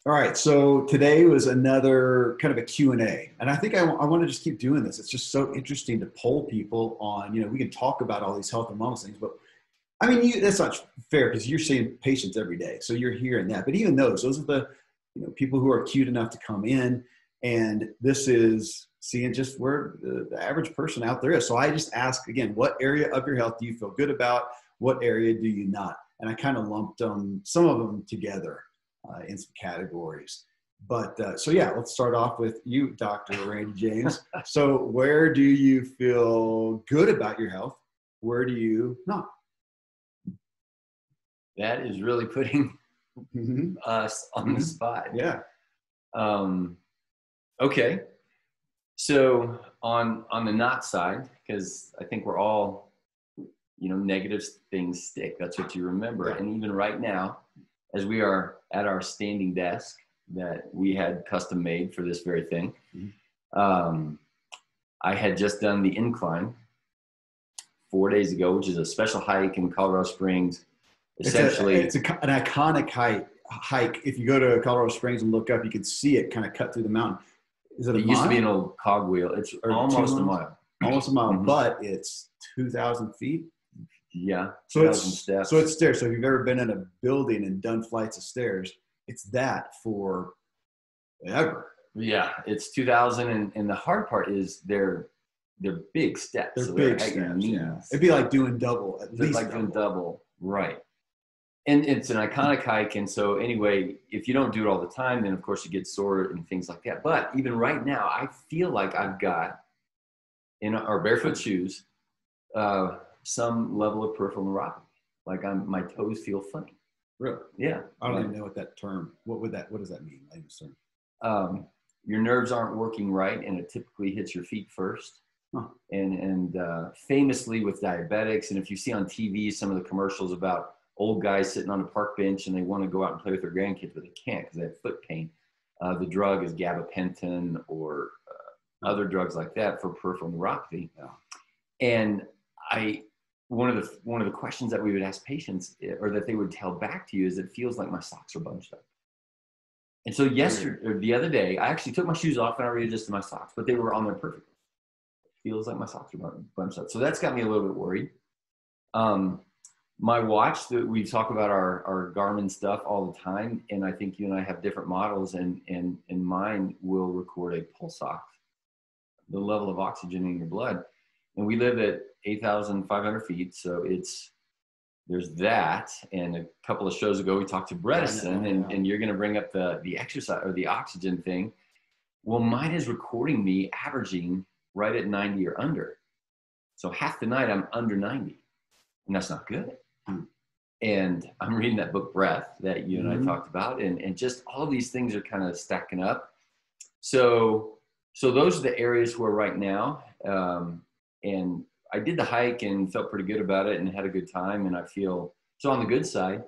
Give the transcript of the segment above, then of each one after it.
All right, so today was another kind of a Q&A, and I think I want to just keep doing this. It's just so interesting to poll people on, we can talk about all these health and wellness things, but I mean, that's not fair because you're seeing patients every day, so you're hearing that. But even those are the, people who are cute enough to come in, and this is seeing just where the average person out there is. So I just ask again, what area of your health do you feel good about? What area do you not? And I kind of lumped some of them together in some categories. But so yeah, let's start off with you, Dr. Randy James. So where do you feel good about your health? Where do you not? That is really putting us on the spot. Yeah. Okay. So on the not side, because I think we're all, negative things stick. That's what you remember. Yeah. And even right now, as we are at our standing desk that we had custom made for this very thing, I had just done the incline 4 days ago, which is a special hike in Colorado Springs. Essentially, it's an iconic hike. If you go to Colorado Springs and look up, you can see it kind of cut through the mountain. Is it a mile? Used to be an old cogwheel. It's almost a mile. Almost a mile, but it's 2,000 feet. Yeah. So it's stairs. So if you've ever been in a building and done flights of stairs, it's that for ever. Yeah, it's 2,000, and the hard part is they're big steps. They're big steps. Yeah. It'd be like doing double, at least. Like doing double, right? And it's an iconic hike, and so anyway, if you don't do it all the time, then of course you get sore and things like that. But even right now, I feel like I've got in our barefoot shoes some level of peripheral neuropathy. Like my toes feel funny. Really? Yeah. I don't even know what that term. What does that mean? Your nerves aren't working right, and it typically hits your feet first. Huh. And famously with diabetics, and if you see on TV some of the commercials about old guys sitting on a park bench and they want to go out and play with their grandkids, but they can't because they have foot pain. The drug is gabapentin or other drugs like that for peripheral neuropathy. Yeah. And one of the questions that we would ask patients, or that they would tell back to you, is it feels like my socks are bunched up. And so the other day, I actually took my shoes off and I readjusted my socks, but they were on there perfectly. It feels like my socks are bunched up. So that's got me a little bit worried. My watch, that we talk about our Garmin stuff all the time, and I think you and I have different models, and mine will record a pulse ox, the level of oxygen in your blood. And we live at 8,500 feet, so there's that. And a couple of shows ago, we talked to Bredesen, and you're going to bring up the exercise or the oxygen thing. Well, mine is recording me averaging right at 90 or under. So half the night I'm under 90, and that's not good. And I'm reading that book, Breath, that you and I talked about, and just all of these things are kind of stacking up. So those are the areas where right now, and I did the hike and felt pretty good about it and had a good time. And I feel, so on the good side,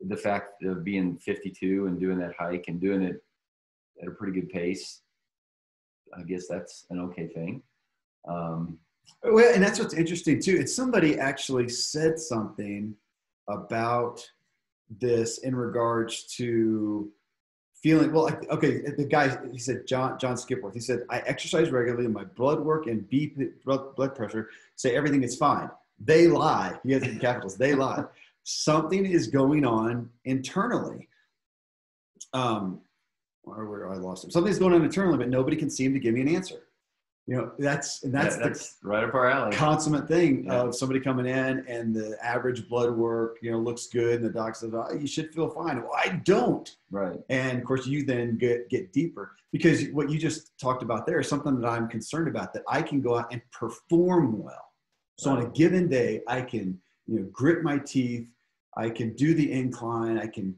the fact of being 52 and doing that hike and doing it at a pretty good pace, I guess that's an okay thing. Well, and that's what's interesting too. It's somebody actually said something about this in regards to feeling, well, like, okay, the guy, he said, John Skipworth, he said, I exercise regularly and my blood work and blood pressure say everything is fine. They lie. He has it in capitals. They lie. Something is going on internally. Where I lost him. Something's going on internally, but nobody can seem to give me an answer. That's right up our alley. Consummate thing of somebody coming in and the average blood work, looks good, and the doc says, "Oh, you should feel fine." Well, I don't. Right. And of course, you then get deeper, because what you just talked about there is something that I'm concerned about, that I can go out and perform well. So on a given day, I can, grit my teeth. I can do the incline. I can,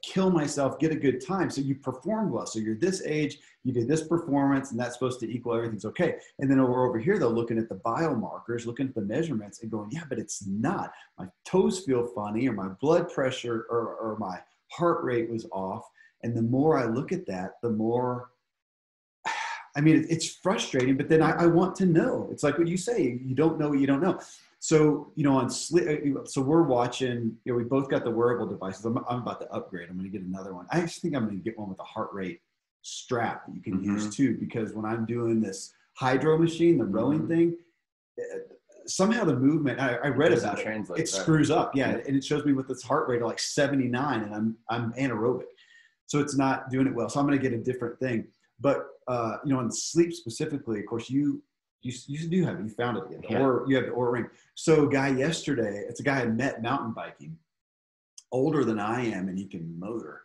kill myself, get a good time. So you performed well. So you're this age, you did this performance, and that's supposed to equal everything's okay. And then we're over here, though, looking at the biomarkers, looking at the measurements and going, yeah, but it's not. My toes feel funny, or my blood pressure or my heart rate was off. And the more I look at that, the more, I mean, it's frustrating, but then I want to know. It's like what you say, you don't know what you don't know. So, on sleep, so we're watching, we both got the wearable devices. I'm about to upgrade. I'm going to get another one. I actually think I'm going to get one with a heart rate strap that you can use too, because when I'm doing this hydro machine, the rowing thing, somehow the movement, I read about it, it screws up. Yeah. And it shows me with this heart rate of like 79 and I'm anaerobic. So it's not doing it well. So I'm going to get a different thing. But, on sleep specifically, of course, you do have it. You found it. Or you have the Oura Ring. So a guy yesterday, it's a guy I met mountain biking, older than I am, and he can motor.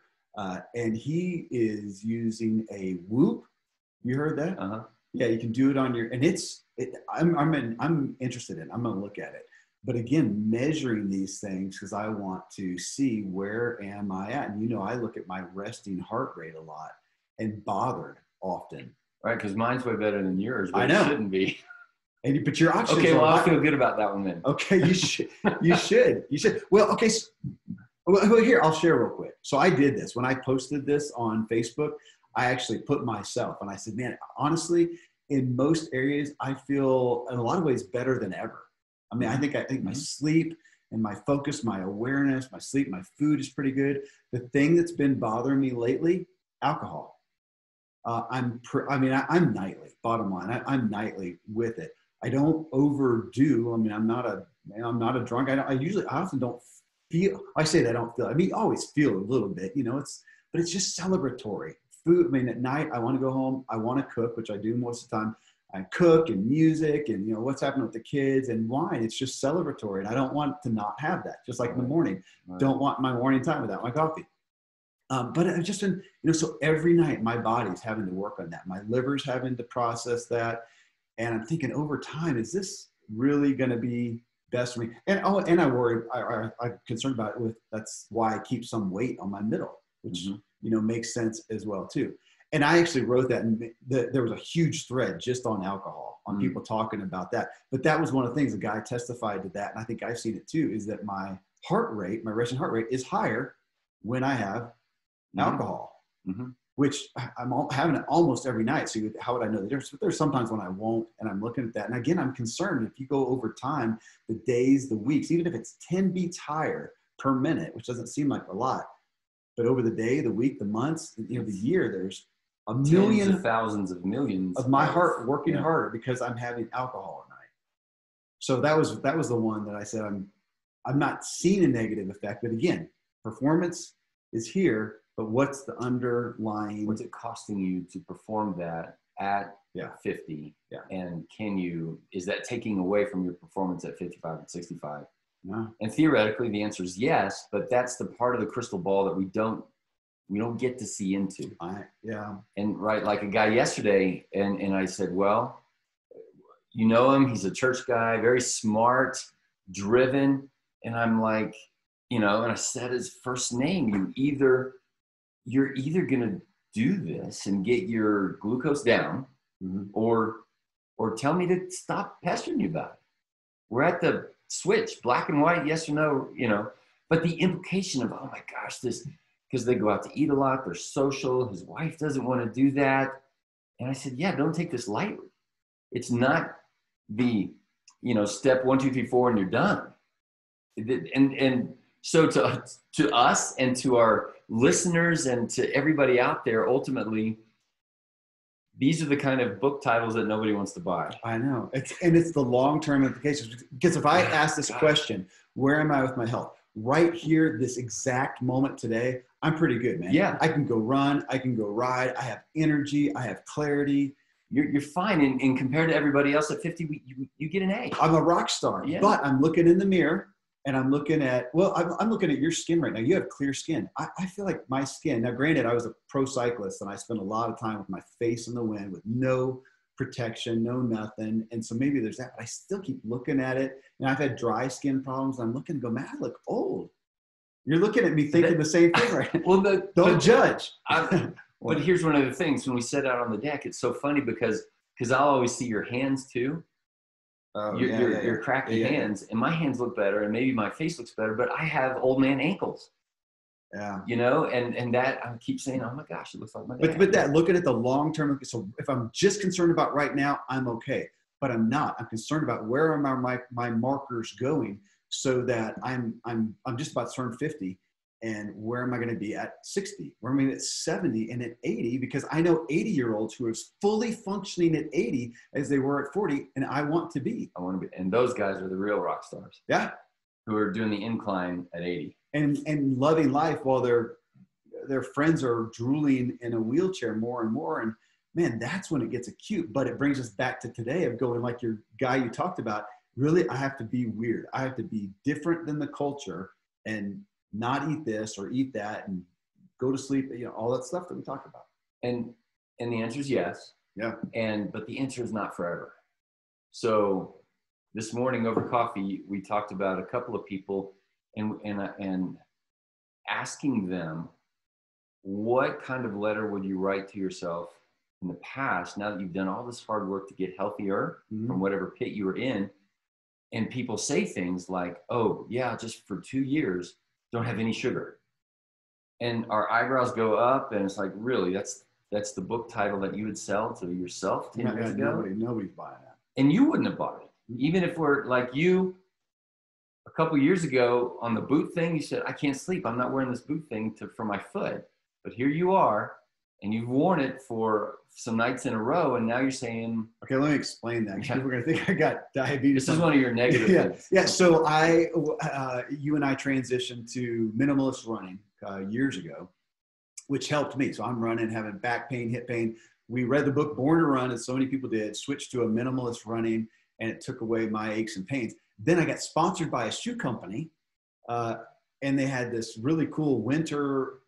And he is using a Whoop. You heard that? Uh-huh. Yeah, you can do it on your, and I'm interested in it. I'm going to look at it. But again, measuring these things because I want to see where am I at. And I look at my resting heart rate a lot and bothered often. Right, because mine's way better than yours, but I know. It shouldn't be. But your oxygen. Okay, well, I feel good about that one then. Okay, you should. You should. Well, okay. Well, here, I'll share real quick. So I did this. When I posted this on Facebook, I actually put myself, and I said, man, honestly, in most areas, I feel in a lot of ways better than ever. I mean, I think my sleep and my focus, my awareness, my sleep, my food is pretty good. The thing that's been bothering me lately, alcohol. I'm nightly, bottom line. I'm nightly with it. I don't overdo. I mean, I'm not a drunk. I often don't feel, I say that I don't feel, I mean, always feel a little bit, but it's just celebratory. Food, I mean, at night, I want to go home. I want to cook, which I do most of the time. I cook and music and, what's happening with the kids and wine. It's just celebratory. And I don't want to not have that. Just like in the morning, don't want my morning time without my coffee. But I've just been, so every night my body's having to work on that. My liver's having to process that. And I'm thinking over time, is this really going to be best for me? And I worry, I'm concerned about it that's why I keep some weight on my middle, which, makes sense as well too. And I actually wrote that, and there was a huge thread just on alcohol, on people talking about that. But that was one of the things, the guy testified to that. And I think I've seen it too, is that my heart rate, my resting heart rate is higher when I have alcohol, which I'm having it almost every night. So how would I know the difference? But there's sometimes when I won't, and I'm looking at that. And again, I'm concerned if you go over time, the days, the weeks, even if it's 10 beats higher per minute, which doesn't seem like a lot, but over the day, the week, the months, the year, there's a million, tens of thousands of millions of my heart working harder because I'm having alcohol at night. So that was the one that I said, I'm not seeing a negative effect, but again, performance is here. But what's the underlying? What's it costing you to perform that at 50? Yeah. And is that taking away from your performance at 55 and 65? No. And theoretically, the answer is yes, but that's the part of the crystal ball that we don't get to see into. And like a guy yesterday, and I said, well, you know him, he's a church guy, very smart, driven. And I'm like, and I said his first name, you're either going to do this and get your glucose down or tell me to stop pestering you about it. We're at the switch, black and white, yes or no, but the implication of, oh my gosh, because they go out to eat a lot, they're social, his wife doesn't want to do that. And I said, yeah, don't take this lightly. It's not the, step 1, 2, 3, 4, and you're done. And so to us and to our listeners and to everybody out there, ultimately, these are the kind of book titles that nobody wants to buy. I know. It's the long-term implications. Because if I ask this question, where am I with my health? Right here, this exact moment today, I'm pretty good, man. Yeah. I can go run. I can go ride. I have energy. I have clarity. You're fine. And compared to everybody else at 50, you get an A. I'm a rock star. Yeah. But I'm looking in the mirror. And I'm looking at, I'm looking at your skin right now. You have clear skin. I feel like my skin, now granted, I was a pro cyclist and I spent a lot of time with my face in the wind with no protection, no nothing. And so maybe there's that, but I still keep looking at it. And I've had dry skin problems. I'm looking and go, man, I look old. You're looking at me thinking the same thing, right? Well, don't judge. But here's one of the things. When we set out on the deck, it's so funny because I'll always see your hands too. Your cracky hands, and my hands look better, and maybe my face looks better, but I have old man ankles. Yeah. And that I keep saying, oh my gosh, it looks like my dad. But that looking at the long term, so if I'm just concerned about right now, I'm okay. but I'm not. I'm concerned about where are my markers going, so that I'm just about to turn 50. And where am I going to be at 60? Where am I at 70 and at 80? Because I know 80-year-olds who are fully functioning at 80 as they were at 40, and I want to be. And those guys are the real rock stars. Yeah. Who are doing the incline at 80. And loving life while their friends are drooling in a wheelchair more and more. And man, that's when it gets acute. But it brings us back to today of going, like your guy you talked about, really, I have to be weird. I have to be different than the culture and not eat this or eat that and go to sleep, all that stuff that we talked about. And the answer is yes. Yeah. But the answer is not forever. So this morning over coffee, we talked about a couple of people and asking them, what kind of letter would you write to yourself in the past, now that you've done all this hard work to get healthier from whatever pit you were in? And people say things like, oh yeah, just for 2 years, don't have any sugar. And our eyebrows go up, and it's like, really, that's the book title that you would sell to yourself 10 years ago? Nobody's buying that. And you wouldn't have bought it. Even if we're like you, a couple years ago on the boot thing, you said, I can't sleep. I'm not wearing this boot thing for my foot. But here you are, and you've worn it for some nights in a row, and now you're saying... Okay, let me explain that. People are going to think I got diabetes. This is one of your negative things. Yeah, so you and I transitioned to minimalist running years ago, which helped me. So I'm running, having back pain, hip pain. We read the book Born to Run, as so many people did, switched to a minimalist running, and it took away my aches and pains. Then I got sponsored by a shoe company, and they had this really cool winter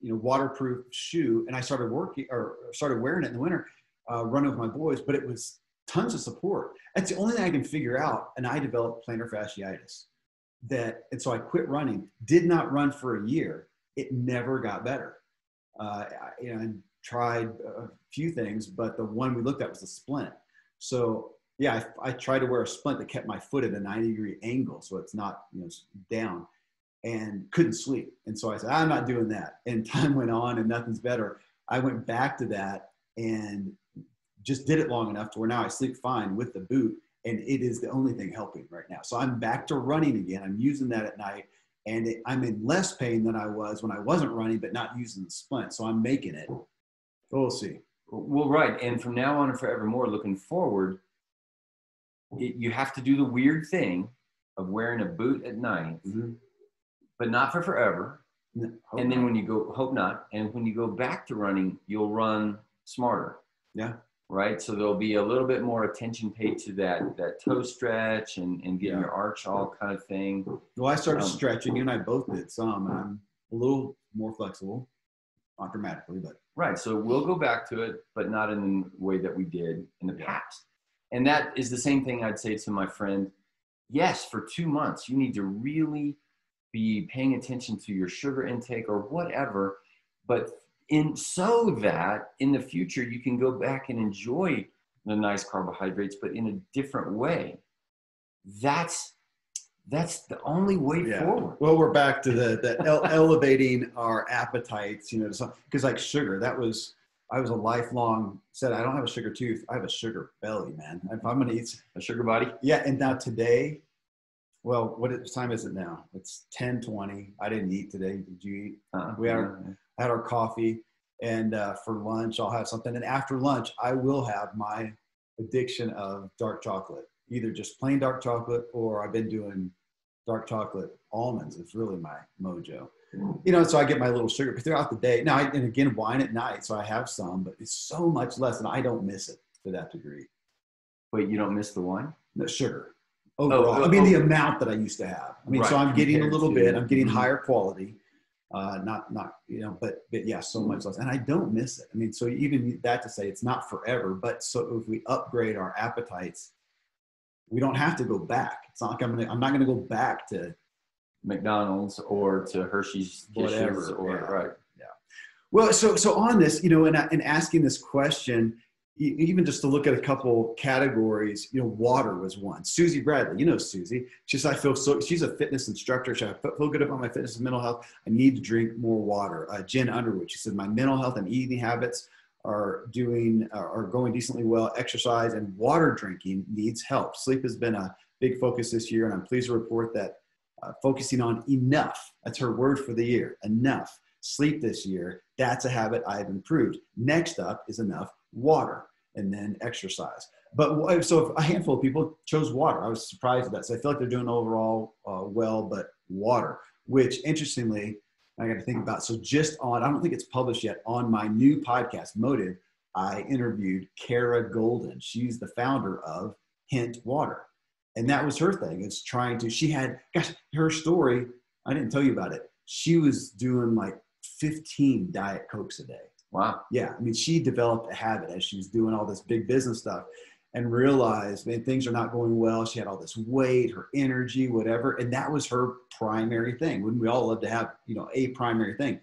waterproof shoe, and I started wearing it in the winter, running with my boys, but it was tons of support. That's the only thing I can figure out. And I developed plantar fasciitis and so I quit running, did not run for a year. It never got better. I tried a few things, but the one we looked at was a splint. So yeah, I tried to wear a splint that kept my foot at a 90-degree angle, so it's not down, and couldn't sleep. And so I said, I'm not doing that. And time went on and nothing's better. I went back to that and just did it long enough to where now I sleep fine with the boot, and it is the only thing helping right now. So I'm back to running again. I'm using that at night, and I'm in less pain than I was when I wasn't running, but not using the splint. So I'm making it. So we'll see. Well, right. And from now on and forevermore, looking forward, you have to do the weird thing of wearing a boot at night, but not for forever. No, and then when you go, hope not. And when you go back to running, you'll run smarter. Yeah. Right. So there'll be a little bit more attention paid to that toe stretch and getting your arch all kind of thing. Well, I started stretching. You and I both did some. I'm a little more flexible, not dramatically, but. Right. So we'll go back to it, but not in the way that we did in the past. And that is the same thing I'd say to my friend. Yes, for 2 months, you need to really be paying attention to your sugar intake or whatever, but so that in the future you can go back and enjoy the nice carbohydrates, but in a different way. That's the only way forward. Well, we're back to the elevating our appetites, because like sugar, I was a lifelong said, I don't have a sugar tooth. I have a sugar belly, man. If I'm going to eat a sugar body. Yeah. And now today, well, what time is it now? It's 10:20. I didn't eat today. Did you eat? We had our coffee, and for lunch, I'll have something. And after lunch, I will have my addiction of dark chocolate, either just plain dark chocolate, or I've been doing dark chocolate almonds. It's really my mojo. So I get my little sugar throughout the day. Now, and again, wine at night, so I have some, but it's so much less, and I don't miss it to that degree. Wait, you don't miss the wine? The sugar. Overall. The amount that I used to have. So I'm getting a little bit. I'm getting higher quality, but yeah, so much less, and I don't miss it. So even that to say, it's not forever, but so if we upgrade our appetites, we don't have to go back. It's not like I'm not going to go back to McDonald's or to Hershey's Kisses right. Yeah. Well, so on this, and asking this question, even just to look at a couple categories, water was one. Susie Bradley, Susie. She said, she's a fitness instructor. She said, I feel good about my fitness and mental health. I need to drink more water. Jen Underwood, she said, my mental health and eating habits are going decently well. Exercise and water drinking needs help. Sleep has been a big focus this year, and I'm pleased to report that focusing on enough, that's her word for the year, enough sleep this year, that's a habit I've improved. Next up is enough water, and then exercise. But so a handful of people chose water. I was surprised at that. So I feel like they're doing overall well, but water, which interestingly, I got to think about. So just on, I don't think it's published yet, on my new podcast, Motive, I interviewed Kara Golden. She's the founder of Hint Water. And that was her thing. It's trying to, she had, gosh, her story, I didn't tell you about it. She was doing like 15 Diet Cokes a day. Wow. Yeah. I mean, she developed a habit as she was doing all this big business stuff and realized, man, things are not going well. She had all this weight, her energy, whatever. And that was her primary thing. Wouldn't we all love to have, a primary thing?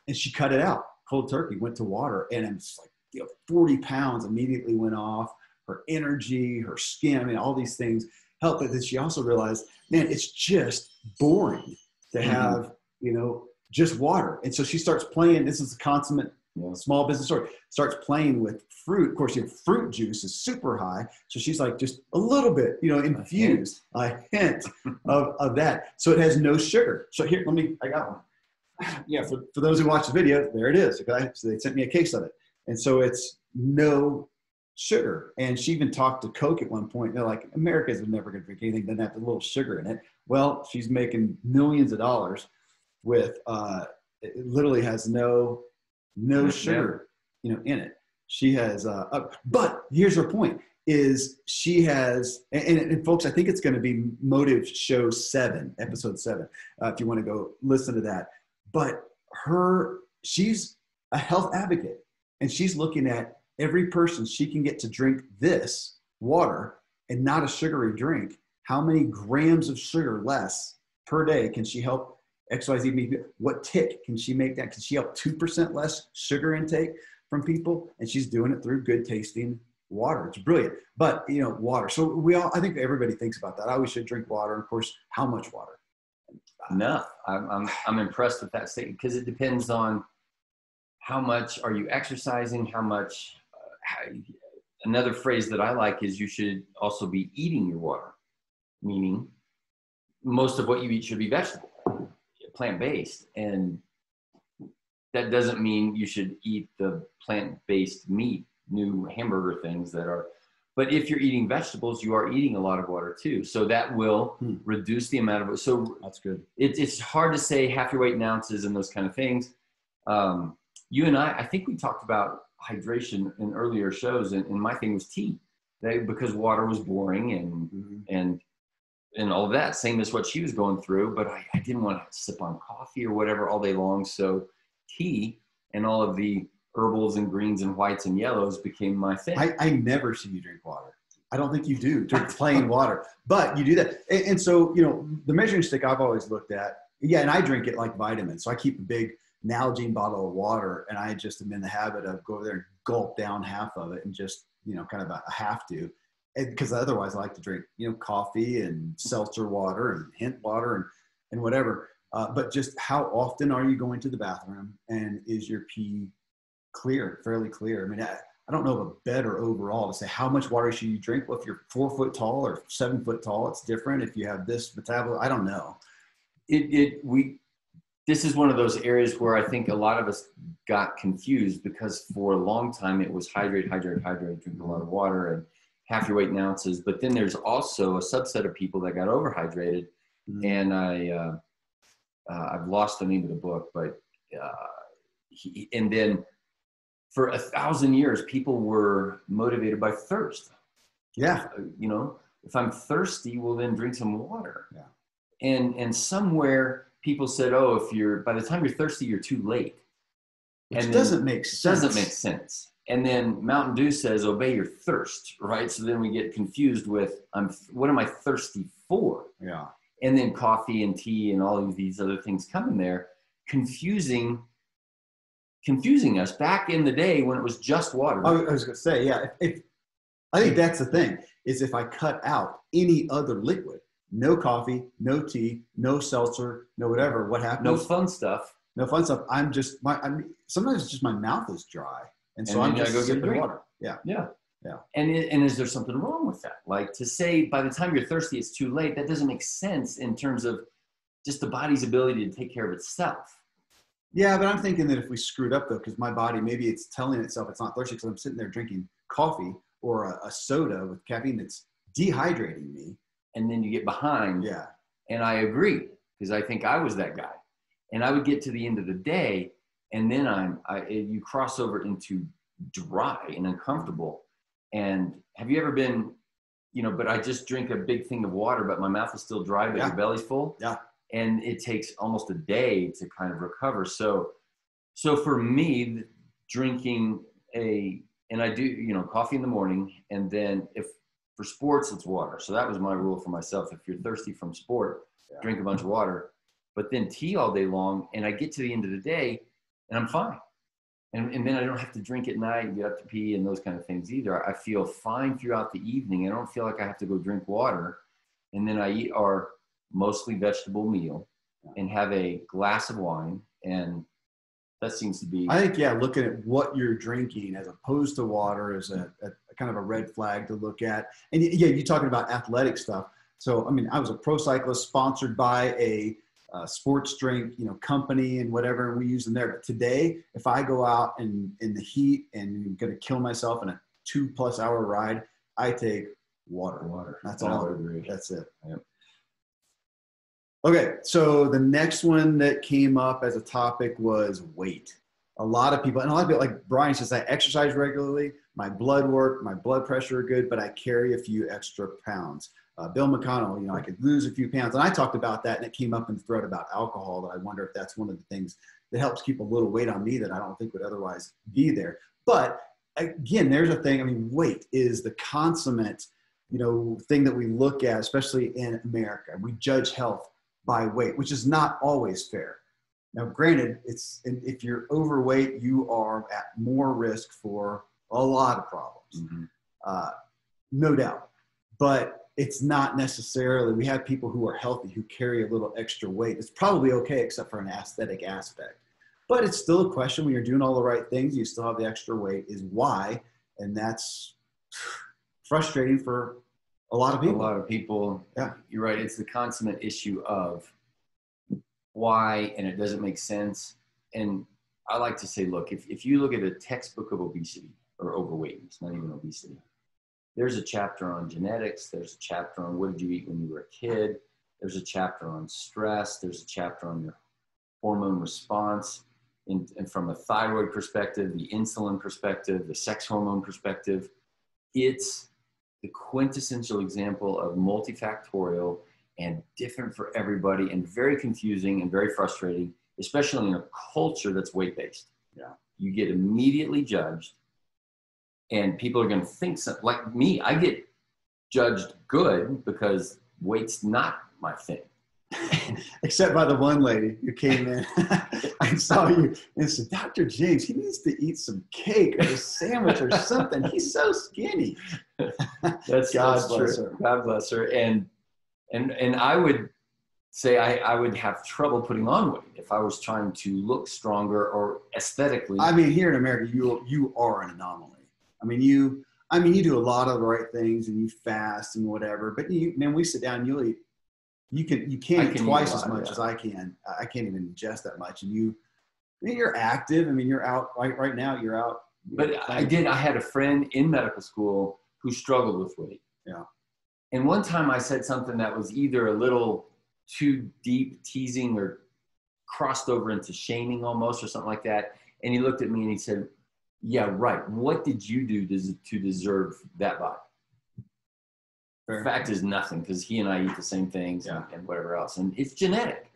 And she cut it out, cold turkey, went to water. And it's like, 40 pounds immediately went off. Her energy, her skin, I mean, all these things helped. But then she also realized, man, it's just boring to have, just water. And so she starts playing. This is a consummate small business story. Starts playing with fruit. Of course, fruit juice is super high. So she's like just a little bit, infused, a hint of that. So it has no sugar. So here, I got one. Yeah, for those who watch the video, there it is. Okay, so they sent me a case of it. And so it's no sugar. And she even talked to Coke at one point. They're like, Americans are never going to drink anything that doesn't have a little sugar in it. Well, she's making millions of dollars with, it literally has no sugar, in it. She has, but here's her point is she has, and folks, I think it's going to be Motive Show 7, episode 7, if you want to go listen to that. But she's a health advocate, and she's looking at every person she can get to drink this water and not a sugary drink. How many grams of sugar less per day can she help XYZ? What tick can she make that? Can she help 2% less sugar intake from people? And she's doing it through good tasting water. It's brilliant. But, water. So I think everybody thinks about that. I always should drink water. And of course, how much water? Enough. I'm impressed with that statement because it depends on how much are you exercising, how much, another phrase that I like is you should also be eating your water, meaning most of what you eat should be vegetable, plant-based. And that doesn't mean you should eat the plant-based meat, new hamburger things that are, but if you're eating vegetables, you are eating a lot of water too. So that will reduce the amount of it. So that's good. It's hard to say half your weight in ounces and those kind of things. You and I think we talked about hydration in earlier shows, and my thing was tea, because water was boring and all of that, same as what she was going through, but I didn't want to sip on coffee or whatever all day long. So tea and all of the herbals and greens and whites and yellows became my thing. I never see you drink water. I don't think you do drink plain water, but you do that. And so, the measuring stick I've always looked at, and I drink it like vitamins. So I keep a big Nalgene bottle of water, and I just am in the habit of go over there and gulp down half of it and just, kind of a have to. Because otherwise I like to drink, coffee and seltzer water and hint water and whatever. But just how often are you going to the bathroom, and is your pee clear, fairly clear? I mean, I don't know of a better overall to say how much water should you drink. Well, if you're 4 foot tall or 7 foot tall, it's different. If you have this metabolism, I don't know. This is one of those areas where I think a lot of us got confused, because for a long time it was hydrate, drink a lot of water and half your weight in ounces. But then there's also a subset of people that got overhydrated. And I've lost the name of the book, but and then for 1,000 years, people were motivated by thirst. Yeah. If I'm thirsty, well, then drink some water. Yeah. And somewhere people said, oh, by the time you're thirsty, you're too late. Which doesn't make sense. And then Mountain Dew says, obey your thirst, right? So then we get confused with, what am I thirsty for? Yeah. And then coffee and tea and all of these other things come in there, confusing us back in the day when it was just water. I was going to say, yeah. I think that's the thing, is if I cut out any other liquid, no coffee, no tea, no seltzer, no whatever, what happens? No fun stuff. I'm just, sometimes it's just my mouth is dry. And so I'm just go get a drink. water. Yeah. Yeah. Yeah. And is there something wrong with that? Like to say by the time you're thirsty, it's too late. That doesn't make sense in terms of just the body's ability to take care of itself. Yeah, but I'm thinking that if we screwed up though, because my body, maybe it's telling itself it's not thirsty because I'm sitting there drinking coffee or a soda with caffeine that's dehydrating me. And then you get behind. Yeah. And I agree, because I think I was that guy. And I would get to the end of the day, and then you cross over into dry and uncomfortable. And have you ever been, but I just drink a big thing of water, but my mouth is still dry, but your belly's full. Yeah. And it takes almost a day to kind of recover. So for me, drinking and I do, coffee in the morning, and then for sports, it's water. So that was my rule for myself. If you're thirsty from sport, drink a bunch of water, but then tea all day long. And I get to the end of the day and I'm fine. And then I don't have to drink at night and get up to pee and those kind of things either. I feel fine throughout the evening. I don't feel like I have to go drink water. And then I eat our mostly vegetable meal and have a glass of wine. And that seems to be. I think, looking at what you're drinking as opposed to water is a kind of a red flag to look at. And you're talking about athletic stuff. So, I mean, I was a pro cyclist sponsored by a sports drink, company and whatever, and we use them there. But today, if I go out in the heat and I'm going to kill myself in a 2+ hour ride, I take water. That's all. That's it. Yep. Okay. So the next one that came up as a topic was weight. A lot of people, like Brian says, I exercise regularly. My blood work, my blood pressure are good, but I carry a few extra pounds. Bill McConnell, I could lose a few pounds. And I talked about that, and it came up in the thread about alcohol, that I wonder if that's one of the things that helps keep a little weight on me that I don't think would otherwise be there. But again, there's a thing. I mean, weight is the consummate, thing that we look at, especially in America. We judge health by weight, which is not always fair. Now, granted, if you're overweight, you are at more risk for a lot of problems, no doubt. But it's not necessarily, we have people who are healthy who carry a little extra weight. It's probably okay, except for an aesthetic aspect. But it's still a question when you're doing all the right things, you still have the extra weight, is why. And that's frustrating for a lot of people. A lot of people, you're right. It's the consummate issue of why, and it doesn't make sense. And I like to say, look, if you look at a textbook of obesity or overweight, it's not even obesity. There's a chapter on genetics. There's a chapter on what did you eat when you were a kid. There's a chapter on stress. There's a chapter on your hormone response. And from a thyroid perspective, the insulin perspective, the sex hormone perspective, it's the quintessential example of multifactorial and different for everybody and very confusing and very frustrating, especially in a culture that's weight-based. Yeah. You get immediately judged. And people are going to think something. Like me, I get judged good because weight's not my thing. Except by the one lady who came in. I saw you and said, Dr. James, he needs to eat some cake or a sandwich or something. He's so skinny. That's God bless her. God bless her. And I would say I would have trouble putting on weight if I was trying to look stronger or aesthetically. I mean, here in America, you are an anomaly. I mean, you do a lot of the right things and you fast and whatever, but we sit down and you'll eat. You can't eat twice as much as I can. I can't even ingest that much. And you're active. I mean, you're out right now. You're out. But I had a friend in medical school who struggled with weight. Yeah. And one time I said something that was either a little too deep teasing or crossed over into shaming almost or something like that. And he looked at me and he said, yeah, right. What did you do to deserve that body? Fair. The fact is nothing, because he and I eat the same things and whatever else. And it's genetic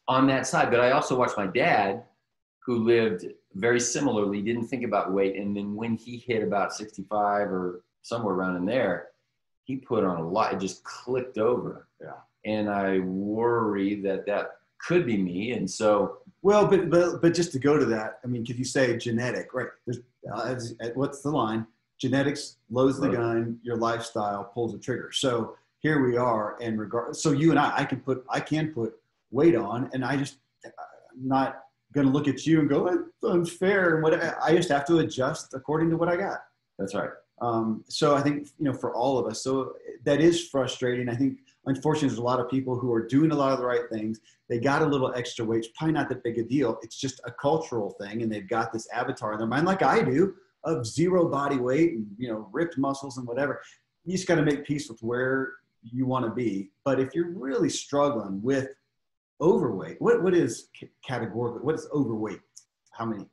on that side. But I also watched my dad, who lived very similarly, didn't think about weight. And then when he hit about 65 or somewhere around in there, he put on a lot. It just clicked over. Yeah. And I worry that could be me. And so. Well, but just to go to that, I mean, could you say genetic, right? There's, what's the line? Genetics loads the gun, your lifestyle pulls the trigger. So here we are, and so you and I can put weight on, and I'm not going to look at you and go, it's unfair. And what I just have to adjust according to what I got. That's right. So I think, for all of us, so that is frustrating. I think, unfortunately, there's a lot of people who are doing a lot of the right things. They got a little extra weight. It's probably not that big a deal. It's just a cultural thing. And they've got this avatar in their mind, like I do, of zero body weight and, ripped muscles and whatever. You just got to make peace with where you want to be. But if you're really struggling with overweight, what is categorically, what is overweight? How many?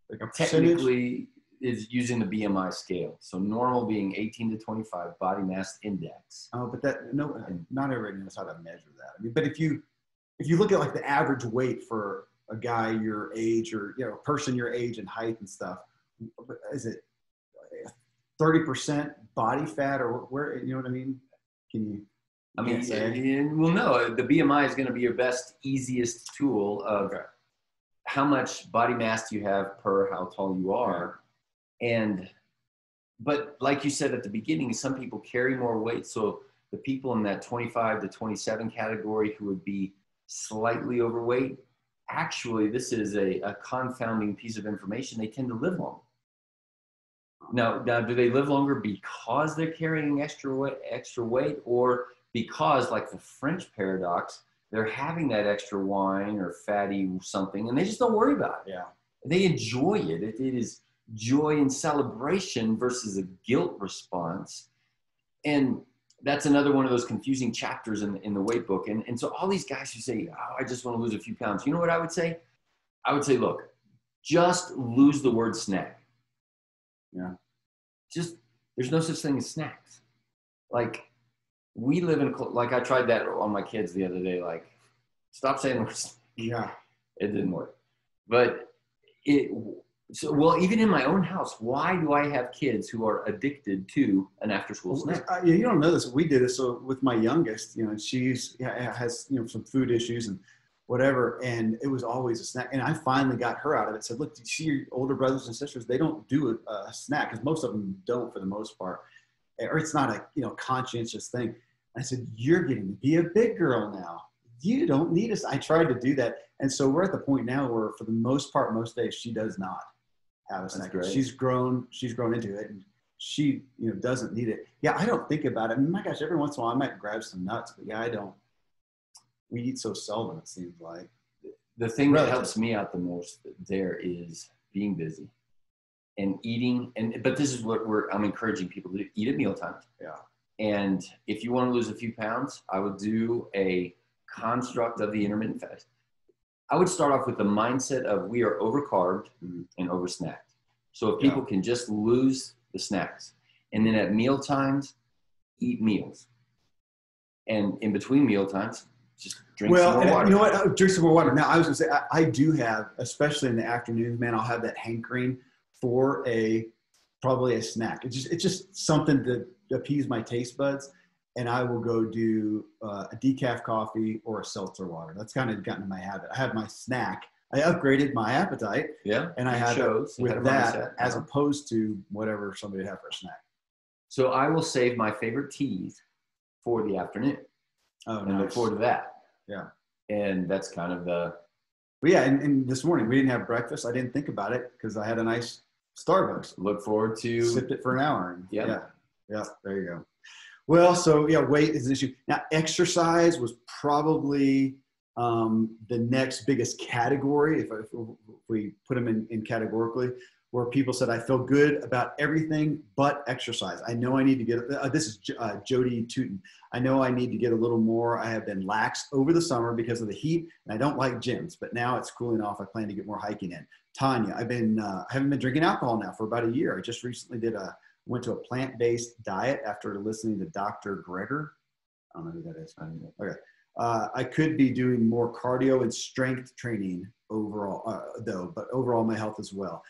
Like a percentage? Technically, is using the BMI scale. So normal being 18 to 25, body mass index. Oh, but not everybody knows how to measure that. I mean, but if you look at like the average weight for a guy your age, or a person your age and height and stuff, is it 30% body fat, or where, you know what I mean? Can you? I mean, well, no, the BMI is going to be your best, easiest tool of how much body mass do you have per how tall you are. But like you said at the beginning, some people carry more weight. So the people in that 25 to 27 category who would be slightly overweight, actually, this is a confounding piece of information. They tend to live longer. Now, do they live longer because they're carrying extra weight, or because, like the French paradox, they're having that extra wine or fatty something, and they just don't worry about it. Yeah. They enjoy it. It is joy and celebration versus a guilt response. And that's another one of those confusing chapters in the weight book. And so all these guys who say, oh, I just want to lose a few pounds. You know what I would say? I would say, look, just lose the word snack. Yeah. There's no such thing as snacks. Like, we live in, like I tried that on my kids the other day, like, stop saying the word snack. Yeah. It didn't work. But even in my own house, why do I have kids who are addicted to an after-school snack? You don't know this. We did it. So with my youngest, she's has some food issues and whatever, and it was always a snack. And I finally got her out of it. Said, look, do you see your older brothers and sisters? They don't do a snack, because most of them don't, for the most part, or it's not a conscientious thing. I said, you're getting to be a big girl now. You don't need us. I tried to do that, and so we're at the point now where, for the most part, most days she does not have a snack. She's grown into it, and she doesn't need it. Yeah, I don't think about it. I mean, my gosh, every once in a while I might grab some nuts, but I don't. We eat so seldom, it seems like. The thing that helps me out the most there is being busy and eating. But this is what I'm encouraging people to do: eat at mealtimes. Yeah. And if you want to lose a few pounds, I would do a construct of the intermittent fast. I would start off with the mindset of we are overcarbed and oversnacked. So if people can just lose the snacks, and then at meal times, eat meals. And in between meal times, just drink some more water. You know what? Drink some more water. Now, I was going to say, I do have, especially in the afternoons, man, I'll have that hankering for probably a snack. It's just something to appease my taste buds. And I will go do a decaf coffee or a seltzer water. That's kind of gotten in my habit. I have my snack. I upgraded my appetite. Yeah. And I have it with that as opposed to whatever somebody would have for a snack. So I will save my favorite teas for the afternoon. Oh, and look forward to that. Yeah. And that's kind of the. Well, yeah. And this morning we didn't have breakfast. I didn't think about it because I had a nice Starbucks. Look forward to. Sipped it for an hour. And yeah. There you go. Well, so weight is an issue. Now, exercise was probably the next biggest category, if we put them in categorically, where people said, I feel good about everything but exercise. I know I need to get, this is Jody Tootin. I know I need to get a little more. I have been lax over the summer because of the heat, and I don't like gyms, but now it's cooling off. I plan to get more hiking in. Tanya, I haven't been drinking alcohol now for about a year. I just recently went to a plant-based diet after listening to Dr. Greger. I don't know who that is. Okay. I could be doing more cardio and strength training overall, though, but overall my health as well.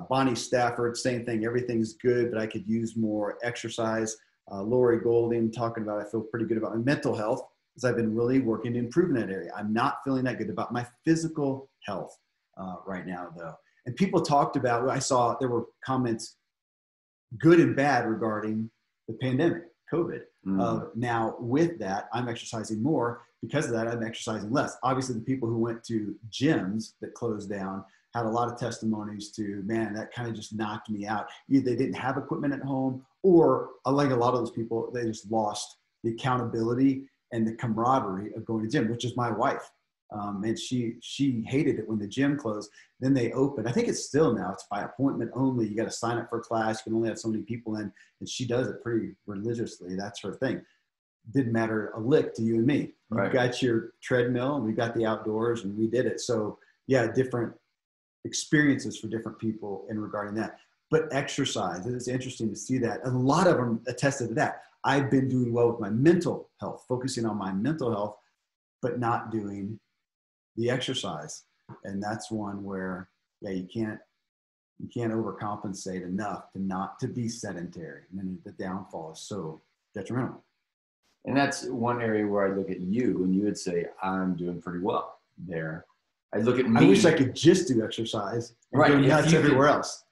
Bonnie Stafford, same thing. Everything's good, but I could use more exercise. Lori Golding talking about, I feel pretty good about my mental health because I've been really working to improve in that area. I'm not feeling that good about my physical health right now, though. And people talked about, I saw there were comments, good and bad, regarding the pandemic. COVID. Now with that, I'm exercising more. Because of that, I'm exercising less. Obviously, the people who went to gyms that closed down had a lot of testimonies to, man, that kind of just knocked me out. Either they didn't have equipment at home, or like a lot of those people, they just lost the accountability and the camaraderie of going to gym, which is my wife. And she hated it when the gym closed. Then they opened. I think it's still now, it's by appointment only. You got to sign up for a class. You can only have so many people in, and she does it pretty religiously. That's her thing. Didn't matter a lick to you and me. You've Right. got your treadmill, and we got the outdoors, and we did it. So yeah, different experiences for different people in regarding that. But exercise, it is interesting to see that. A lot of them attested to that. I've been doing well with my mental health, focusing on my mental health, but not doing the exercise. And that's one where, yeah, you can't overcompensate enough to be sedentary. And then the downfall is so detrimental. And that's one area where I look at you and you would say, I'm doing pretty well there. I look at me. I wish I could just do exercise and Right. go nuts everywhere else.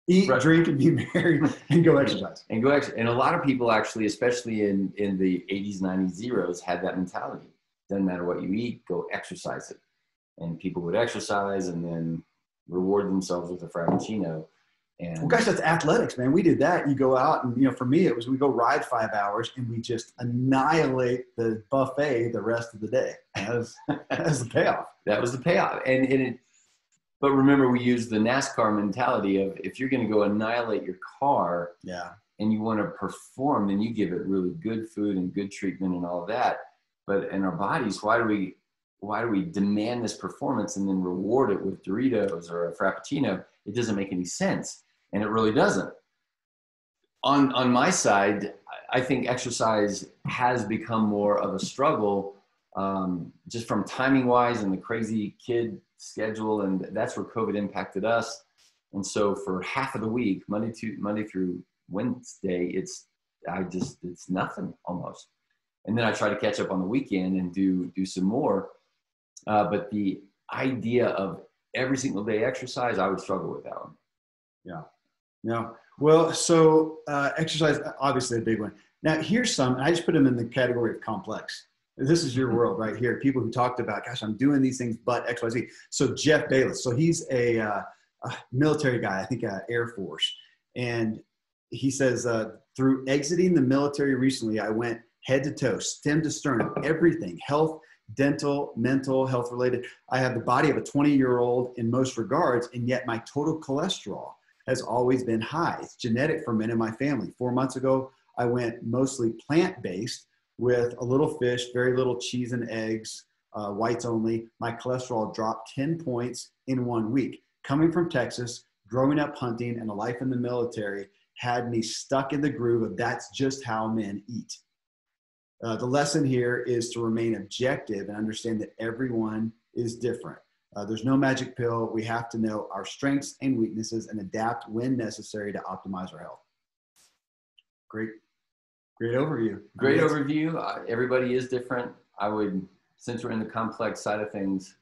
Eat, Right. drink, and be merry, and go exercise. And and a lot of people actually, especially in the 80s, 90s, zeros, had that mentality. Doesn't matter what you eat, go exercise it. And people would exercise and then reward themselves with a frappuccino. And Well, gosh, that's athletics, man. We did that. You go out and, for me, it was we go ride 5 hours and we just annihilate the buffet the rest of the day. That was the payoff. that was the payoff. But remember, we use the NASCAR mentality of if you're going to go annihilate your car Yeah. and you want to perform, then you give it really good food and good treatment and all of that. But in our bodies, why do we demand this performance and then reward it with Doritos or a Frappuccino? It doesn't make any sense. And it really doesn't. On my side, I think exercise has become more of a struggle, just from timing wise and the crazy kid schedule. And that's where COVID impacted us. And so for half of the week, Monday through Wednesday, it's nothing almost. And then I try to catch up on the weekend and do some more. But the idea of every single day exercise, I would struggle with that one. Yeah. No. Well, so exercise, obviously a big one. Now here's some, I just put them in the category of complex. This is your world right here. People who talked about, gosh, I'm doing these things, but X, Y, Z. So Jeff Bayless, so he's a military guy, I think Air Force. And he says, through exiting the military recently, I went head to toe, stem to stern, everything, health, dental, mental, health related. I have the body of a 20-year-old in most regards, and yet my total cholesterol has always been high. It's genetic for men in my family. 4 months ago, I went mostly plant-based with a little fish, very little cheese and eggs, whites only. My cholesterol dropped 10 points in 1 week. Coming from Texas, growing up hunting, and a life in the military had me stuck in the groove of that's just how men eat. The lesson here is to remain objective and understand that everyone is different. There's no magic pill. We have to know our strengths and weaknesses and adapt when necessary to optimize our health. Great overview. Great overview. Everybody is different. Since we're in the complex side of things,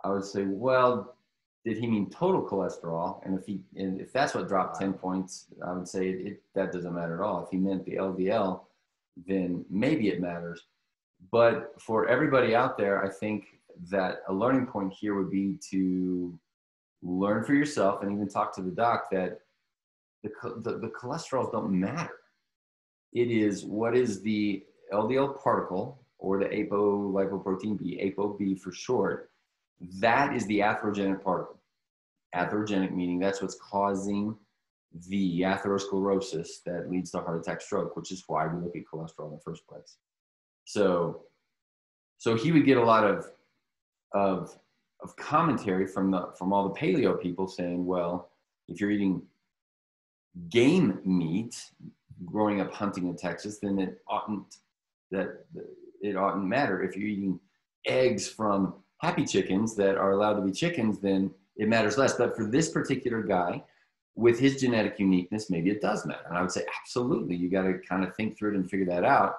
I would say, well, did he mean total cholesterol? And if that's what dropped 10 points, I would say that doesn't matter at all. If he meant the LDL, then maybe it matters. But for everybody out there, I think that a learning point here would be to learn for yourself and even talk to the doc that the cholesterols don't matter. It is what is the LDL particle or the apolipoprotein B, ApoB for short. That is the atherogenic particle. Atherogenic meaning that's what's causing the atherosclerosis that leads to heart attack, stroke, which is why we look at cholesterol in the first place. So he would get a lot of commentary from all the paleo people saying, well, if you're eating game meat, growing up hunting in Texas, then it oughtn't matter. If you're eating eggs from happy chickens that are allowed to be chickens, then it matters less. But for this particular guy, with his genetic uniqueness, maybe it does matter. And I would say, absolutely, you got to kind of think through it and figure that out.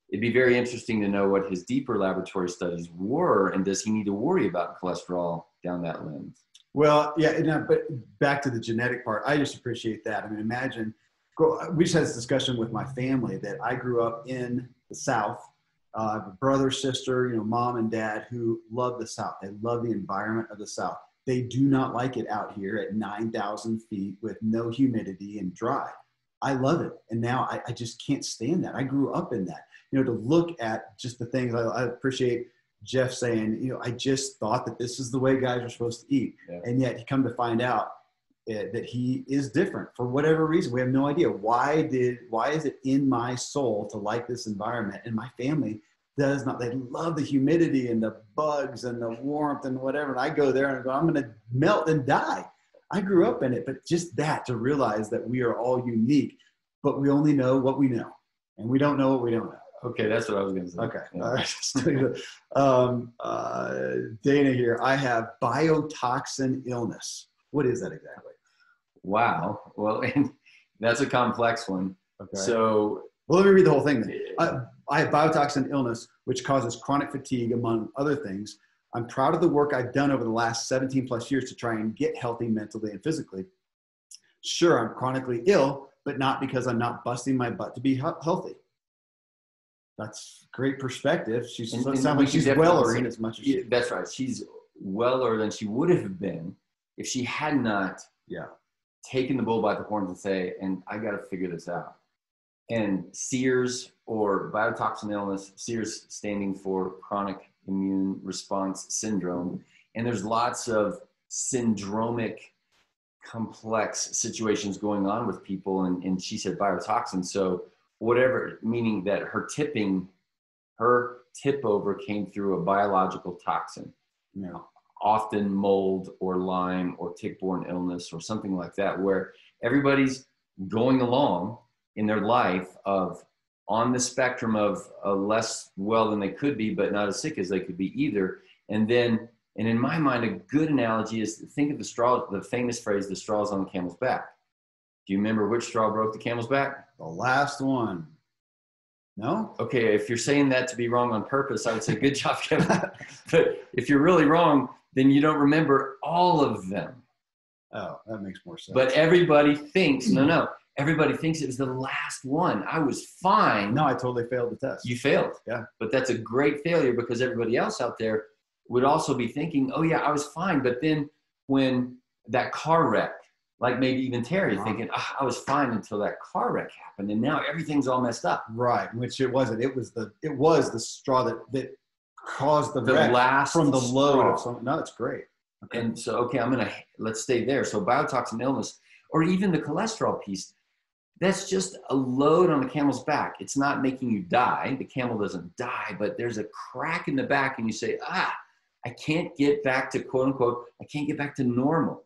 It'd be very interesting to know what his deeper laboratory studies were, and does he need to worry about cholesterol down that lens? Well, yeah, but back to the genetic part, I just appreciate that. I mean, imagine we just had this discussion with my family that I grew up in the South. I have a brother, sister, mom and dad who love the South. They love the environment of the South. They do not like it out here at 9,000 feet with no humidity and dry. I love it. And now I just can't stand that. I grew up in that. To look at just the things, I appreciate Jeff saying, I just thought that this is the way guys are supposed to eat. Yeah. And yet you come to find out that he is different for whatever reason. We have no idea. Why is it in my soul to like this environment? And my family does not. They love the humidity and the bugs and the warmth and whatever. And I go there and I go, I'm going to melt and die. I grew up in it, but just that, to realize that we are all unique, but we only know what we know, and we don't know what we don't know. Okay, that's what I was going to say. Okay. Yeah. Dana here, I have biotoxin illness. What is that exactly? Wow. Well, that's a complex one. Okay. So, well, let me read the whole thing then. I have biotoxin illness, which causes chronic fatigue, among other things. I'm proud of the work I've done over the last 17 plus years to try and get healthy mentally and physically. Sure, I'm chronically ill, but not because I'm not busting my butt to be healthy. That's great perspective. It sounds like she's welling as much as she. That's right. She's weller than she would have been if she had not taken the bull by the horns and say, and I got to figure this out. And SEERS, or biotoxin illness, SEERS standing for chronic immune response syndrome. And there's lots of syndromic complex situations going on with people. And she said biotoxin. So whatever, meaning that her tip over came through a biological toxin, often mold or Lyme or tick-borne illness or something like that, where everybody's going along in their life of on the spectrum of less well than they could be, but not as sick as they could be either. And in my mind, a good analogy is think of the straw, the famous phrase, the straw's on the camel's back. Do you remember which straw broke the camel's back? The last one. No? Okay, if you're saying that to be wrong on purpose, I would say good job, Kevin. But if you're really wrong, then you don't remember all of them. Oh, that makes more sense. But everybody thinks, no. Everybody thinks it was the last one. I was fine. No, I totally failed the test. You failed. Yeah. But that's a great failure, because everybody else out there would also be thinking, oh yeah, I was fine. But then when that car wreck, like maybe even Terry thinking, I was fine until that car wreck happened, and now everything's all messed up. Right, which it wasn't. It was the straw that caused the wreck last from the load straw. of something. No, it's great. Okay. And so, let's stay there. So biotoxin illness, or even the cholesterol piece, that's just a load on the camel's back. It's not making you die. The camel doesn't die, but there's a crack in the back, and you say, I can't get back to, quote unquote, I can't get back to normal.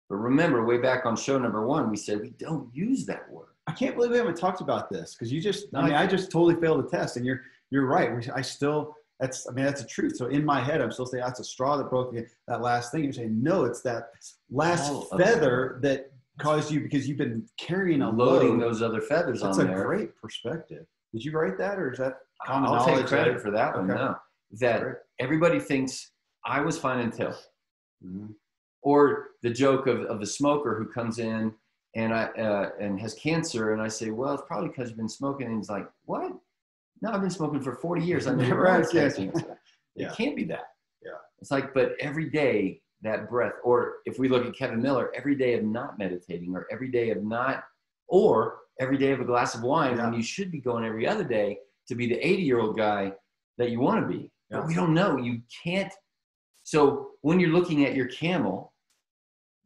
But remember, way back on show number 1, we said we don't use that word. I can't believe we haven't talked about this, because I just totally failed the test, and you're right. That's the truth. So in my head, I'm still saying that's a straw that broke that last thing. You're saying, no, it's that last feather that caused you, because you've been carrying a loading load. those other feathers on there. That's a great perspective. Did you write that, or is that common knowledge? I'll take credit for that one. No, that everybody thinks I was fine until. Mm-hmm. Or the joke of the smoker who comes in and has cancer, and I say, well, it's probably because you've been smoking. And he's like, what? No, I've been smoking for 40 years. I never had cancer. It can't be that. Yeah. It's like, but every day that breath, or if we look at Kevin Miller, every day of not meditating, or every day of every day of a glass of wine, when you should be going every other day to be the 80-year-old guy that you want to be. Yeah. But we don't know. You can't. So when you're looking at your camel,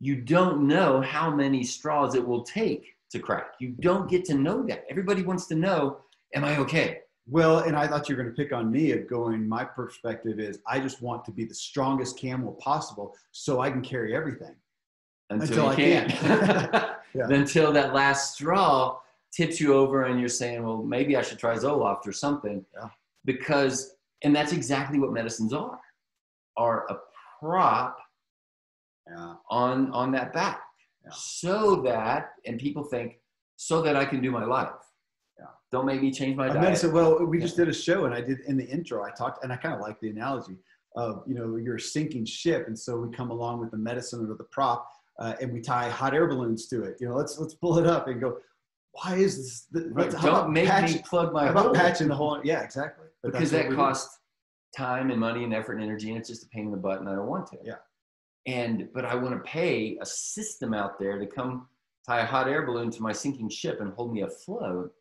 you don't know how many straws it will take to crack. You don't get to know that. Everybody wants to know, am I okay? Well, and I thought you were going to pick on me of going, my perspective is I just want to be the strongest camel possible so I can carry everything. Until I can't. Until that last straw tips you over and you're saying, well, maybe I should try Zoloft or something. Yeah. And that's exactly what medicines are a prop on that back. Yeah. So that, and people think, so that I can do my life. Don't make me change my diet. Medicine, well, we just did a show, and I did in the intro, I talked, and I kind of like the analogy of, you're a sinking ship. And so we come along with the medicine or the prop, and we tie hot air balloons to it. Let's pull it up and go, why is this? Right. Don't make me plug my hole. How about patching the hole? Yeah, exactly. But because that costs time and money and effort and energy, and it's just a pain in the butt, and I don't want to. Yeah. But I want to pay a system out there to come tie a hot air balloon to my sinking ship and hold me afloat.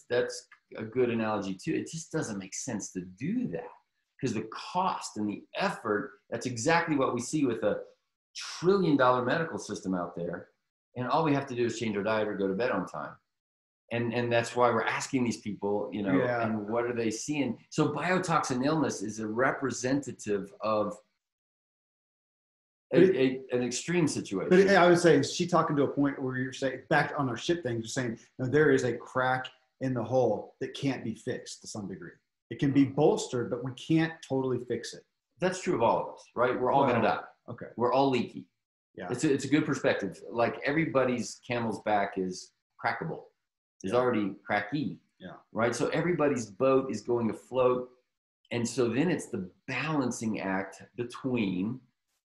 That's a good analogy too. It just doesn't make sense to do that because the cost and the effort, that's exactly what we see with a $1 trillion medical system out there. And all we have to do is change our diet or go to bed on time. And that's why we're asking these people, you know, and what are they seeing? So biotoxin illness is a representative of an extreme situation. But I would say, is she talking to a point where you're saying, back on our ship thing, just saying, you know, there is a crack in the hull that can't be fixed to some degree. It can be bolstered, but we can't totally fix it. That's true of all of us, right? We're all going to die. Okay. We're all leaky. Yeah. It's a good perspective. Like everybody's camel's back is crackable. Is already cracky. Yeah. Right. So everybody's boat is going afloat. And so then it's the balancing act between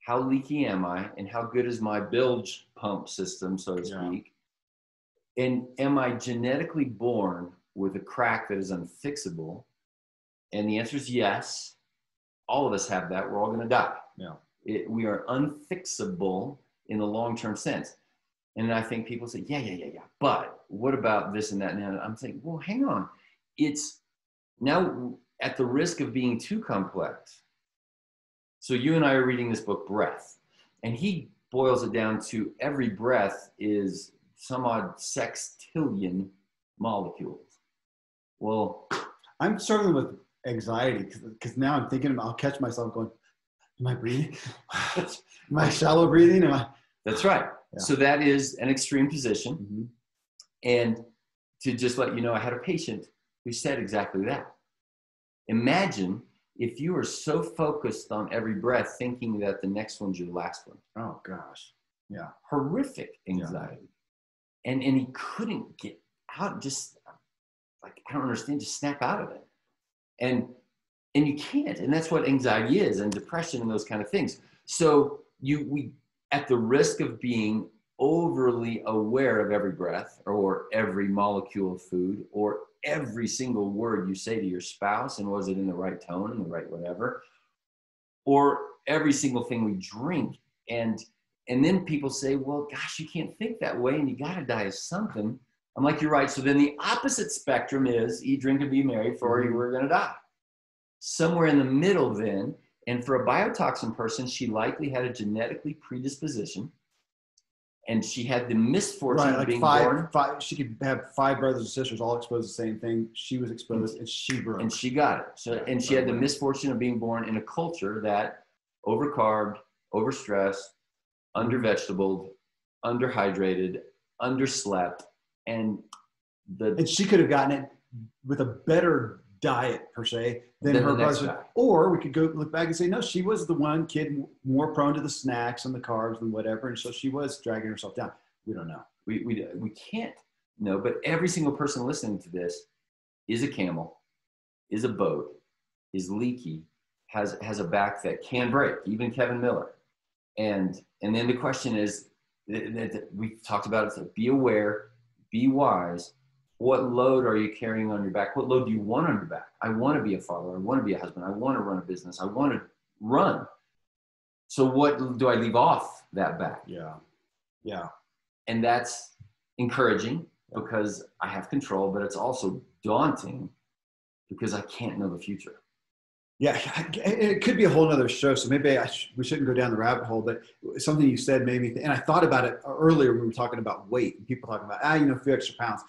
how leaky am I and how good is my bilge pump system, so to speak. And am I genetically born with a crack that is unfixable? And the answer is yes. All of us have that. We're all going to die. Yeah. We are unfixable in the long-term sense. And I think people say, yeah. But what about this and that? And I'm saying, well, hang on. It's now at the risk of being too complex. So you and I are reading this book, Breath, and he boils it down to every breath is some odd sextillion molecules. Well, I'm struggling with anxiety because now I'm thinking, I'll catch myself going, am I breathing? Am I shallow breathing? That's right. Yeah. So that is an extreme position. Mm-hmm. And to just let you know, I had a patient who said exactly that. Imagine if you were so focused on every breath thinking that the next one's your last one. Oh gosh. Yeah. Horrific anxiety. Yeah. And he couldn't get out, just like, I don't understand, just snap out of it. And you can't. And that's what anxiety is, and depression and those kind of things. So we at the risk of being overly aware of every breath or every molecule of food or every single word you say to your spouse, and was it in the right tone and the right whatever, or every single thing we drink. And then people say, well, gosh, you can't think that way and you got to die of something. I'm like, you're right. So then the opposite spectrum is eat, drink, and be merry, for you were going to die. Somewhere in the middle then, and for a biotoxin person, she likely had a genetically predisposition, and she had the misfortune of being born. She could have 5 brothers and sisters all exposed to the same thing. She was exposed, and she broke. And she got it. So, and she had the misfortune of being born in a culture that overcarbed, overstressed, undervegetabled, underhydrated, underslept, and she could have gotten it with a better diet per se than her brother. Or we could go look back and say, no, she was the one kid more prone to the snacks and the carbs and whatever, and so she was dragging herself down. We don't know. We can't know, but every single person listening to this is a camel, is a boat, is leaky, has a back that can break, even Kevin Miller. And then the question is, we've talked about it, so be aware, be wise. What load are you carrying on your back? What load do you want on your back? I want to be a father. I want to be a husband. I want to run a business. I want to run. So what do I leave off that back? Yeah. And that's encouraging because I have control, but it's also daunting because I can't know the future. Yeah, it could be a whole nother show. So maybe we shouldn't go down the rabbit hole, but something you said made me think, and I thought about it earlier when we were talking about weight and people talking about, a few extra pounds.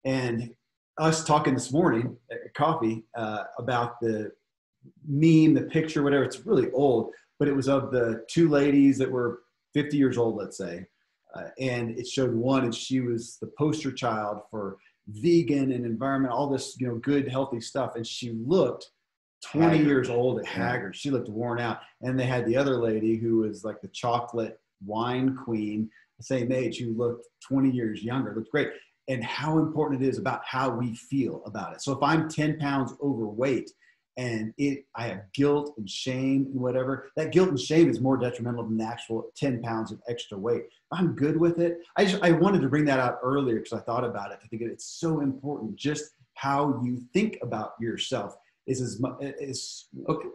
And us talking this morning at coffee about the meme, the picture, whatever, it's really old, but it was of the 2 ladies that were 50 years old, let's say. And it showed one, and she was the poster child for vegan and environment, all this, good, healthy stuff. And she looked 20 years old and haggard. She looked worn out. And they had the other lady who was like the chocolate wine queen, the same age, who looked 20 years younger, looked great. And how important it is about how we feel about it. So if I'm 10 pounds overweight and I have guilt and shame and whatever. That guilt and shame is more detrimental than the actual 10 pounds of extra weight. I'm good with it. I wanted to bring that out earlier because I thought about it. I think it's so important. Just how you think about yourself is as much is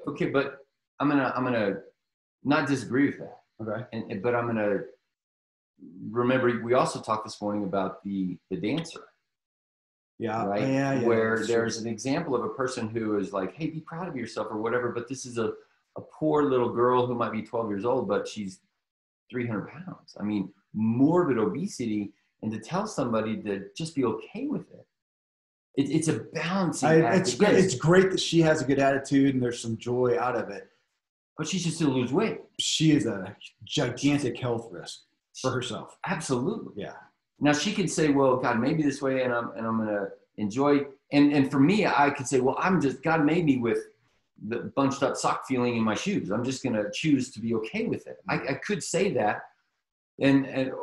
okay. But I'm gonna not disagree with that. Okay. But I'm gonna remember. We also talked this morning about the dancer. Yeah. Right. Yeah. Where there's an example of a person who is like, hey, be proud of yourself or whatever. But this is a poor little girl who might be 12 years old, but she's 300 pounds. I mean, morbid obesity, and to tell somebody to just be okay with it. It's a balancing act. It's great that she has a good attitude and there's some joy out of it. But she should still lose weight. She is a gigantic health risk for herself. Absolutely. Yeah. Now she could say, well, God made me this way and I'm going to enjoy. And for me, I could say, well, God made me with the bunched up sock feeling in my shoes. I'm just going to choose to be okay with it. I could say that. And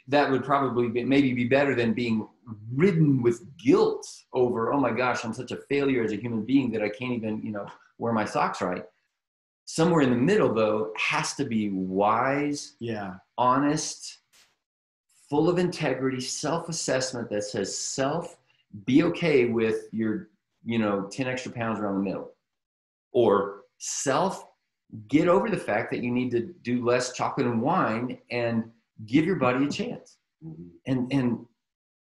that would probably maybe be better than being ridden with guilt over, oh my gosh, I'm such a failure as a human being that I can't even, wear my socks right. Somewhere in the middle, though, has to be wise, honest, full of integrity, self-assessment that says be okay with your, 10 extra pounds around the middle. Or get over the fact that you need to do less chocolate and wine and give your body a chance. And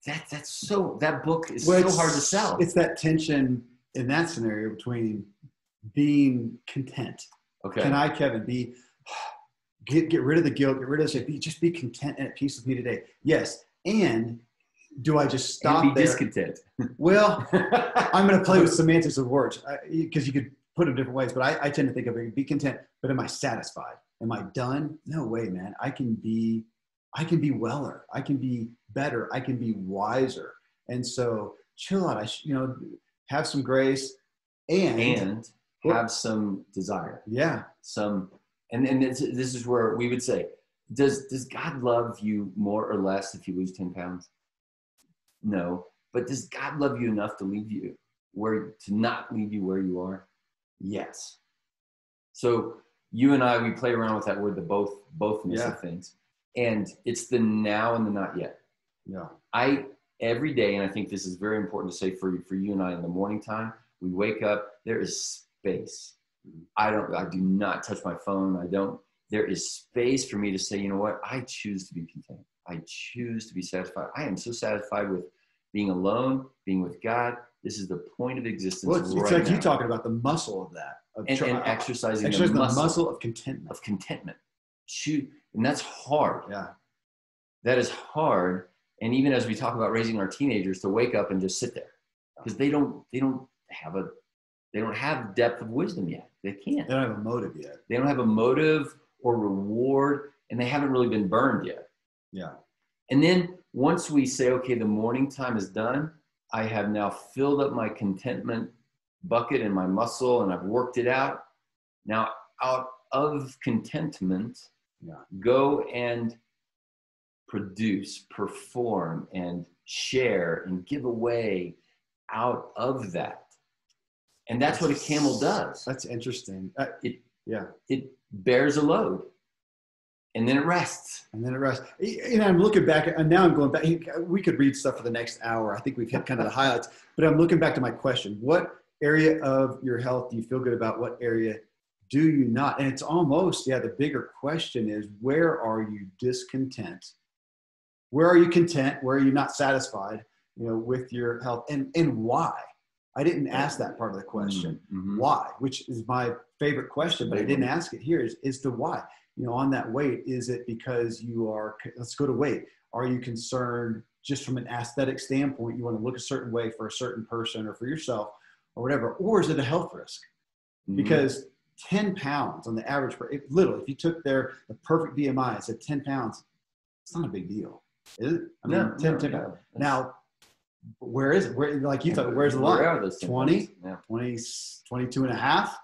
that book is so hard to sell. It's that tension in that scenario between being content. Okay. Can I, Kevin, get rid of the guilt, get rid of this, just be content and at peace with me today? Yes. And do I just stop and be there? Discontent. Well, I'm going to play with semantics of words because you could put them different ways, but I tend to think of it, be content, but am I satisfied? Am I done? No way, man. I can be weller. I can be better. I can be wiser. And so chill out. Have some grace and have some desire. Yeah. And this is where we would say, does God love you more or less if you lose 10 pounds? No. But does God love you enough to not leave you where you are? Yes. So you and I, we play around with that word, the bothness of things. And it's the now and the not yet. Yeah. Every day, and I think this is very important to say for you and I in the morning time, we wake up, there is space. I do not touch my phone. There is space for me to say, you know what? I choose to be content. I choose to be satisfied. I am so satisfied with being alone, being with God. This is the point of existence. Well, it's like you talking about the muscle of that. And exercising the muscle of contentment. And that's hard. Yeah. That is hard. And even as we talk about raising our teenagers to wake up and just sit there, because they don't have depth of wisdom yet. They can't. They don't have a motive yet. They don't have a motive or reward, and they haven't really been burned yet. Yeah. And then once we say, okay, the morning time is done, I have now filled up my contentment bucket and my muscle, and I've worked it out. Now, out of contentment, go and produce, perform, and share, and give away out of that. And that's what a camel does. That's interesting. It bears a load, and then it rests. I'm looking back, and now I'm going back. We could read stuff for the next hour. I think we've hit kind of the highlights, but I'm looking back to my question. What area of your health do you feel good about? What area do you not? And it's almost, the bigger question is, where are you discontent? Where are you content? Where are you not satisfied, with your health? And why? I didn't ask that part of the question. Mm-hmm. Why? Which is my favorite question, but I didn't ask it here is the why. On that weight, is it because let's go to weight. Are you concerned just from an aesthetic standpoint, you want to look a certain way for a certain person or for yourself or whatever, or is it a health risk? Mm-hmm. Because 10 pounds on the average, if you took the perfect BMI and said 10 pounds, it's not a big deal. Is it? I mean, 10 pounds. Now, where is it? Like you thought, where's the line? Where are those 20, 20, 22 and a half,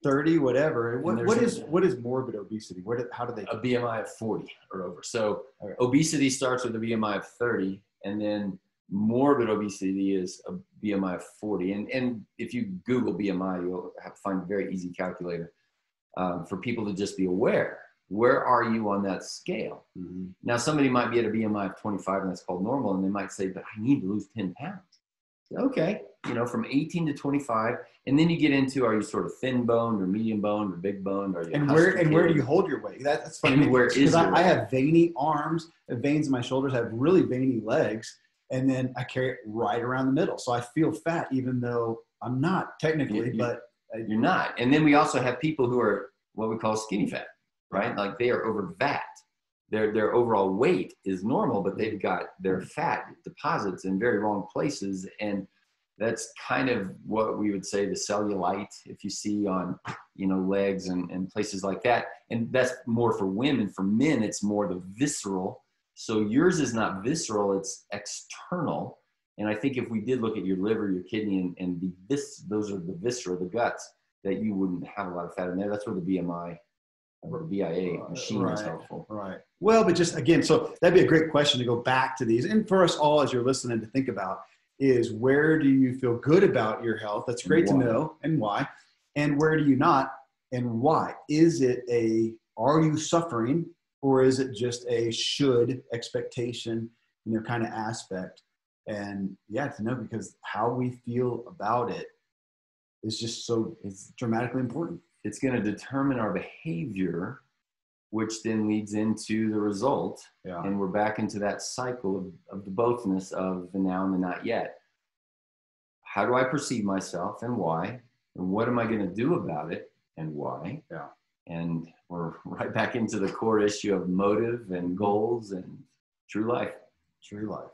30, whatever. What is morbid obesity? How do they? A BMI of 40 or over. So obesity starts with a BMI of 30, and then morbid obesity is a BMI of 40. And if you Google BMI, you'll have to find a very easy calculator for people to just be aware. Where are you on that scale? Mm-hmm. Now, somebody might be at a BMI of 25, and that's called normal, and they might say, but I need to lose 10 pounds. Okay, from 18 to 25, and then you get into, are you sort of thin boned or medium boned or big boned? Are you where do you hold your weight? That's funny. And where is because I have veiny arms, veins in my shoulders, I have really veiny legs, and then I carry it right around the middle. So I feel fat, even though I'm not technically, but you're not. And then we also have people who are what we call skinny fat, right? Like they are over fat. Their overall weight is normal, but they've got their fat deposits in very wrong places. And that's kind of what we would say the cellulite, if you see on, legs and places like that. And that's more for women. For men, it's more the visceral. So yours is not visceral, it's external. And I think if we did look at your liver, your kidney, and those are the viscera, the guts, that you wouldn't have a lot of fat in there. That's where the BMI or the BIA machine is helpful. Right. Well, but just again, so that'd be a great question to go back to these. And for us all, as you're listening, to think about is, where do you feel good about your health? That's great to know, and why. And where do you not, and why? Is it are you suffering, or is it just a should expectation, kind of aspect? And to know, because how we feel about it is just it's dramatically important. It's going to determine our behavior, which then leads into the result. Yeah. And we're back into that cycle of the bothness of the now and the not yet. How do I perceive myself, and why? And what am I going to do about it, and why? Yeah. And we're right back into the core issue of motive and goals and true life. True life.